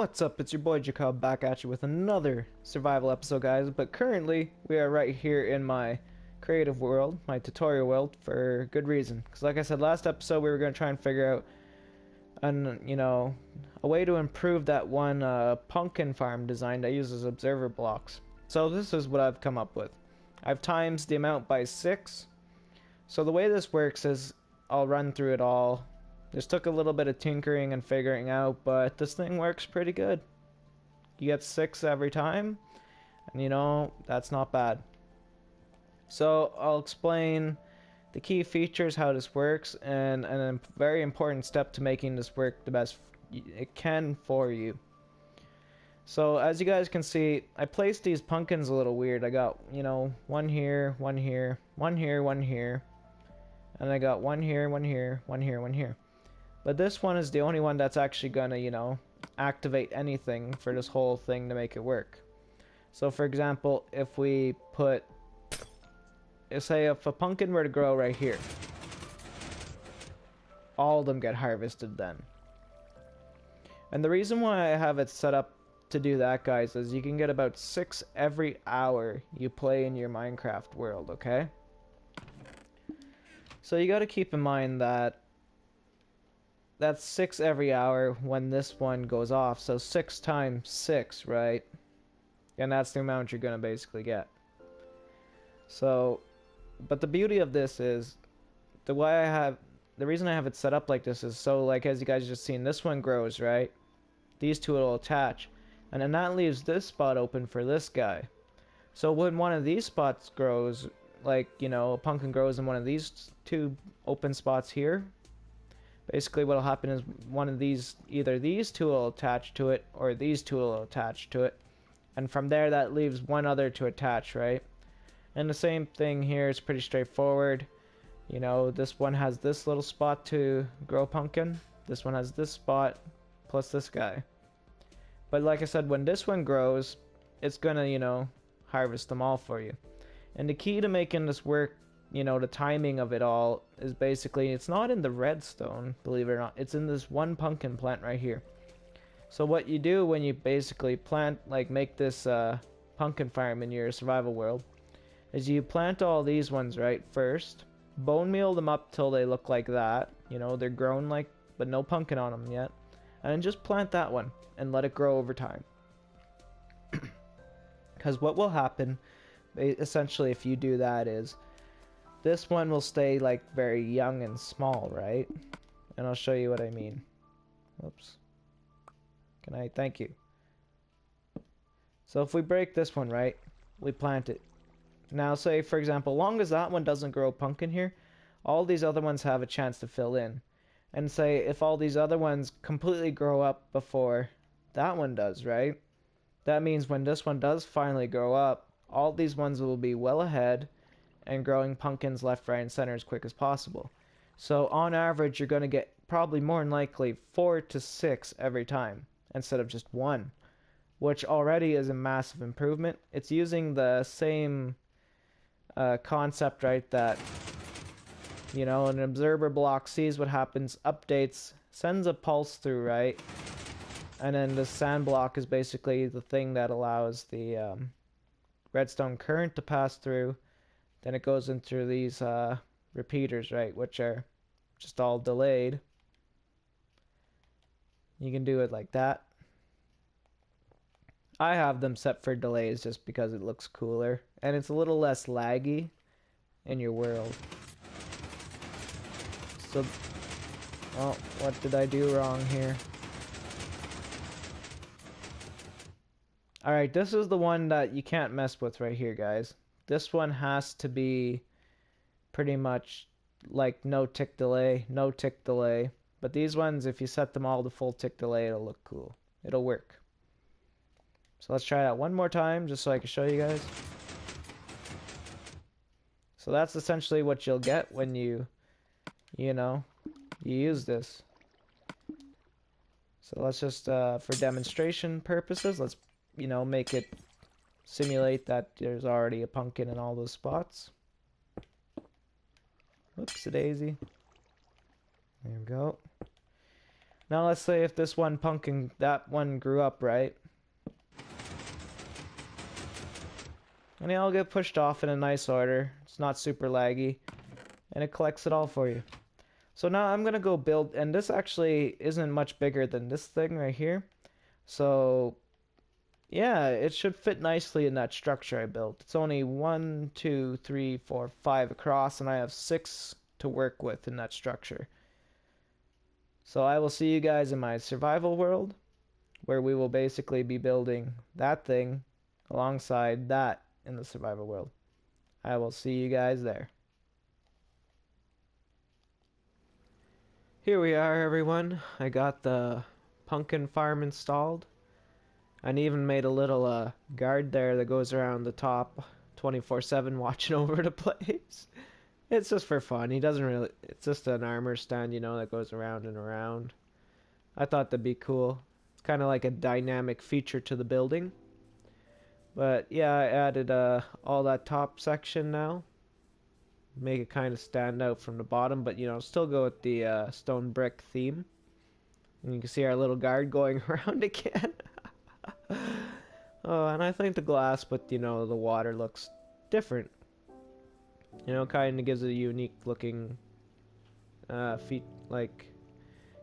What's up? It's your boy Jacob back at you with another survival episode, guys. But currently, we are right here in my creative world, my tutorial world, for good reason. Because like I said last episode, we were going to try and figure out a way to improve that one pumpkin farm design that uses observer blocks. So this is what I've come up with. I've times the amount by 6. So the way this works is I'll run through it all. This took a little bit of tinkering and figuring out, but this thing works pretty good. You get 6 every time, and that's not bad. So I'll explain the key features, how this works, and a very important step to making this work the best it can for you. So as you guys can see, I placed these pumpkins a little weird. I got, one here, one here, one here, one here, and I got one here, one here, one here, one here. But this one is the only one that's actually gonna, activate anything for this whole thing to make it work. So for example, if we put, say if a pumpkin were to grow right here, all of them get harvested then. And the reason why I have it set up to do that, guys, is you can get about 6 every hour you play in your Minecraft world, okay? So you gotta keep in mind that that's 6 every hour when this one goes off, so 6 times 6, right? And that's the amount you're gonna basically get. So, but the beauty of this is, the reason I have it set up like this is so, like, as you guys just seen, this one grows, right? These two will attach, and then that leaves this spot open for this guy. So when one of these spots grows, like, a pumpkin grows in one of these two open spots here, basically what'll happen is one of these, either these two will attach to it or these two will attach to it, and from there that leaves one other to attach, right? And the same thing here is pretty straightforward. This one has this little spot to grow pumpkin, this one has this spot plus this guy. But like I said, when this one grows, it's gonna harvest them all for you. And the key to making this work, the timing of it all, is basically, it's not in the redstone, believe it or not. It's in this one pumpkin plant right here. So what you do when you basically plant, like, make this pumpkin farm in your survival world, is you plant all these ones, right, first. Bone meal them up till they look like that. They're grown, like, but no pumpkin on them yet. And then just plant that one and let it grow over time. Because what will happen, essentially, if you do that is, this one will stay, like, very young and small, right? And I'll show you what I mean. Whoops. Thank you. So if we break this one, right, we plant it. Now, say, for example, long as that one doesn't grow pumpkin here, all these other ones have a chance to fill in. And say, if all these other ones completely grow up before that one does, right? That means when this one does finally grow up, all these ones will be well ahead and growing pumpkins left, right, and center as quick as possible. So on average, you're going to get probably more than likely 4 to 6 every time instead of just 1, which already is a massive improvement. It's using the same concept, right, that an observer block sees what happens, updates, sends a pulse through, right? And then the sand block is basically the thing that allows the redstone current to pass through. Then it goes into these repeaters, right, which are just all delayed. You can do it like that. I have them set for delays just because it looks cooler, and it's a little less laggy in your world. So, oh, what did I do wrong here? Alright, this is the one that you can't mess with right here, guys. This one has to be pretty much like no tick delay, no tick delay. But these ones, if you set them all to full tick delay, it'll look cool. It'll work. So let's try that one more time, just so I can show you guys. So that's essentially what you'll get when you use this. So let's just, for demonstration purposes, let's, make it simulate that there's already a pumpkin in all those spots. Oops-a-daisy. There we go. Now let's say if this one pumpkin, that one grew up, right? And they all get pushed off in a nice order. It's not super laggy. And it collects it all for you. So now I'm gonna go build, and this actually isn't much bigger than this thing right here. So yeah, it should fit nicely in that structure I built. It's only 1, 2, 3, 4, 5 across, and I have 6 to work with in that structure. So I will see you guys in my survival world, where we will basically be building that thing alongside that in the survival world. I will see you guys there. Here we are, everyone. I got the pumpkin farm installed. I even made a little guard there that goes around the top 24/7 watching over the place. It's just for fun. He doesn't really... It's just an armor stand, you know, that goes around and around. I thought that'd be cool. It's kind of like a dynamic feature to the building. But yeah, I added all that top section now. Make it kind of stand out from the bottom, but you know, still go with the stone brick theme. And you can see our little guard going around again. Oh, and I think the glass with, you know, the water looks different. You know, kind of gives it a unique looking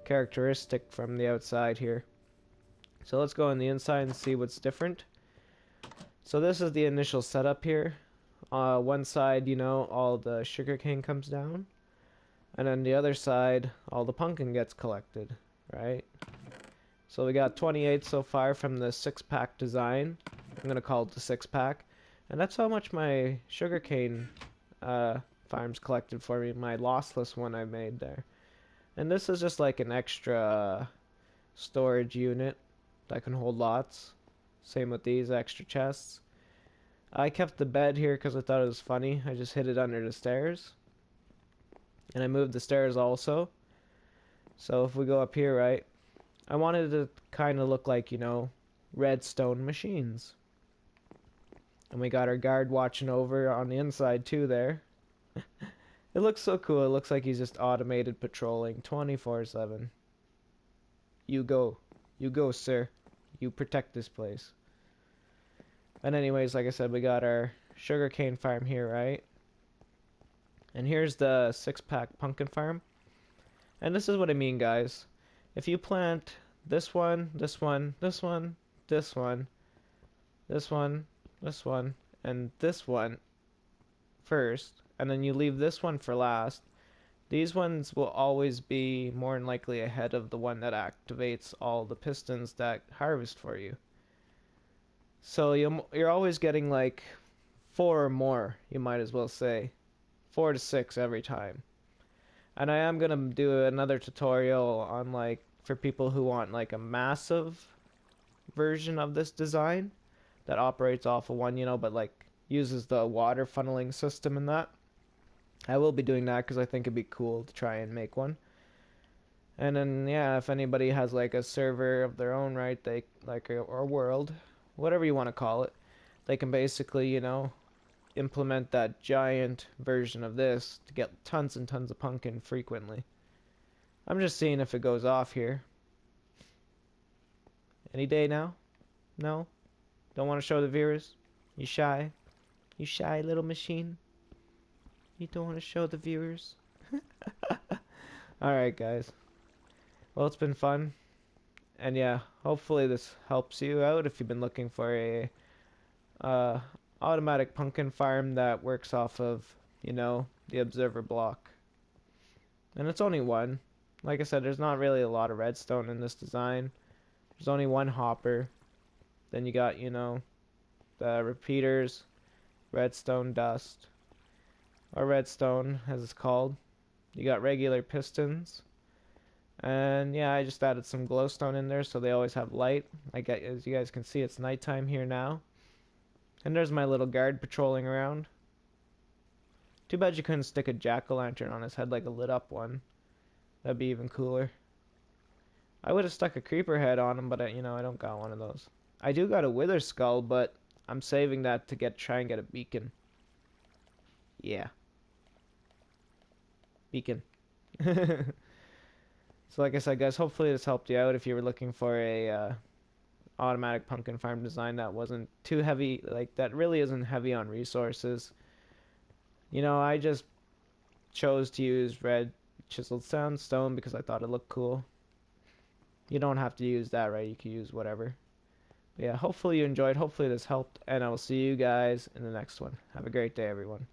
characteristic from the outside here. So let's go on the inside and see what's different. So this is the initial setup here. One side, you know, all the sugarcane comes down, and then the other side, all the pumpkin gets collected, right? So we got 28 so far from the 6-pack design. I'm gonna call it the 6-pack, and that's how much my sugarcane farms collected for me. My lossless one I made there, and this is just like an extra storage unit that can hold lots. Same with these extra chests. I kept the bed here because I thought it was funny. I just hid it under the stairs. And I moved the stairs also. So if we go up here, right, I wanted it to kind of look like, you know, redstone machines. And we got our guard watching over on the inside too there. It looks so cool. It looks like he's just automated patrolling 24/7. You go. You go, sir. You protect this place. And anyways, like I said, we got our sugarcane farm here, right? And here's the 6-pack pumpkin farm. And this is what I mean, guys. If you plant this one, this one, this one, this one, this one, this one, and this one first, and then you leave this one for last, these ones will always be more than likely ahead of the one that activates all the pistons that harvest for you. So you're always getting like 4 or more, you might as well say. 4 to 6 every time. And I am gonna do another tutorial on like for people who want like a massive version of this design that operates off of one, you know, but like uses the water funneling system and that. I will be doing that because I think it'd be cool to try and make one. And then yeah, if anybody has like a server of their own, right, they like or world, whatever you want to call it, they can basically, you know, implement that giant version of this to get tons and tons of pumpkin frequently. I'm just seeing if it goes off here. Any day now? No? Don't want to show the viewers? You shy? You shy little machine? You don't want to show the viewers? Alright, guys. Well, it's been fun. And yeah, hopefully this helps you out if you've been looking for a automatic pumpkin farm that works off of, you know, the observer block. And it's only one. Like I said, there's not really a lot of redstone in this design. There's only one hopper. Then you got, you know, the repeaters, redstone dust, or redstone as it's called. You got regular pistons. And yeah, I just added some glowstone in there so they always have light. As you guys can see, it's nighttime here now. And there's my little guard patrolling around. Too bad you couldn't stick a jack-o'-lantern on his head like a lit up one. That'd be even cooler. I would have stuck a creeper head on him, but you know, I don't got one of those. I do got a wither skull, but I'm saving that to try and get a beacon. Yeah. Beacon. So like I said, guys, hopefully this helped you out if you were looking for a automatic pumpkin farm design that wasn't too heavy, like that really isn't heavy on resources. You know, I just chose to use red chiseled sandstone because I thought it looked cool. You don't have to use that, right? You can use whatever. But yeah, hopefully you enjoyed. Hopefully this helped, and I will see you guys in the next one. Have a great day, everyone.